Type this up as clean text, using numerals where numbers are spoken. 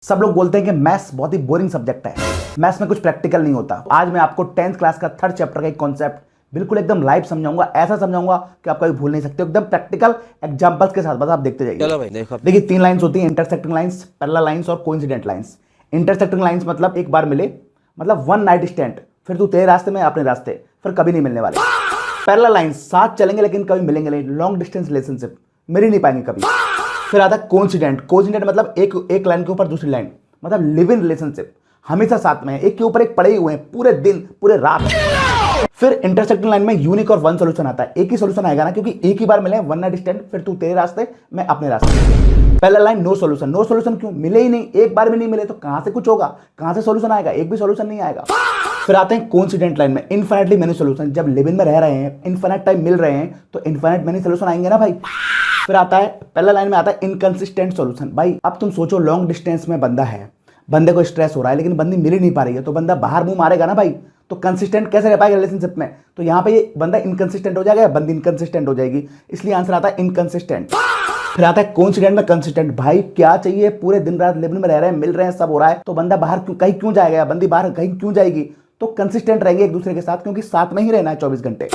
सब लोग बोलते हैं कि मैथ्स बहुत ही बोरिंग सब्जेक्ट है, मैथ्स में कुछ प्रैक्टिकल नहीं होता। आज मैं आपको 10th क्लास का थर्ड चैप्टर का एक कॉन्सेप्ट बिल्कुल एकदम लाइव समझाऊंगा, ऐसा समझाऊंगा कि आप कभी भूल नहीं सकते, एकदम प्रैक्टिकल एग्जांपल्स के साथ। बस आप देखते जाइए। चलो भाई देखो। देखिए, तीन लाइंस होती हैं, इंटरसेक्टिंग लाइंस, पैरेलल लाइंस और कोइंसिडेंट लाइंस। इंटरसेक्टिंग लाइंस मतलब एक बार मिले, मतलब वन नाइट स्टैंड, फिर तू तेरे रास्ते में अपने रास्ते, फिर कभी नहीं मिलने वाले। पैरेलल लाइंस साथ चलेंगे लेकिन कभी मिलेंगे नहीं, लॉन्ग डिस्टेंस रिलेशनशिप, मिल ही नहीं पाएंगे कभी। फिर आता है कोइंसिडेंट। कोइंसिडेंट मतलब एक लाइन के ऊपर दूसरी लाइन, मतलब लिव इन रिलेशनशिप, हमेशा साथ में है, एक के ऊपर एक पड़े हुए हैं पूरे दिन पूरे रात। फिर इंटरसेक्टिंग लाइन में यूनिक और वन सॉल्यूशन आता है। एक ही सॉल्यूशन आएगा ना, क्योंकि एक ही बार मिले, वन नाइट स्टैंड, फिर तू तेरे रास्ते मैं अपने रास्ते। पहला line no solution. No solution क्यों? मिले ही नहीं, एक बार भी नहीं मिले तो कहां से कुछ होगा, कहां से सॉल्यूशन आएगा? एक भी सॉल्यूशन नहीं आएगा। फिर आते हैं कोइंसिडेंट लाइन में, इनफाइनाइटली मेनी सॉल्यूशन। जब लिव इन में रह रहे हैं, इनफाइनाइट टाइम मिल रहे हैं, तो इनफाइनाइट मेनी सॉल्यूशन आएंगे ना भाई। फिर आता है पहला लाइन में आता है इनकंसिस्टेंट सॉल्यूशन। भाई अब तुम सोचो, लॉन्ग डिस्टेंस में बंदा है, बंदे को स्ट्रेस हो रहा है लेकिन बंदी मिल ही नहीं पा रही है, तो बंदा बाहर मुंह मारेगा ना भाई, तो कंसिस्टेंट कैसे रह पाएगा रिलेशनशिप में? तो यहां पे ये बंदा इनकंसिस्टेंट हो जाएगा, बंदी इनकंसिस्टेंट हो जाएगी, इसलिए आंसर आता है इनकंसिस्टेंट। फिर आता है कोइंसिडेंट में कंसिस्टेंट। भाई क्या चाहिए, पूरे दिन रात लिव इन में रह रहे हैं, मिल रहे हैं, सब हो रहा है, तो बंदा बाहर कहीं क्यों जाएगा, बंदी बाहर कहीं क्यों जाएगी? तो कंसिस्टेंट रहेंगे एक दूसरे के साथ, क्योंकि साथ में ही रहना है 24 घंटे।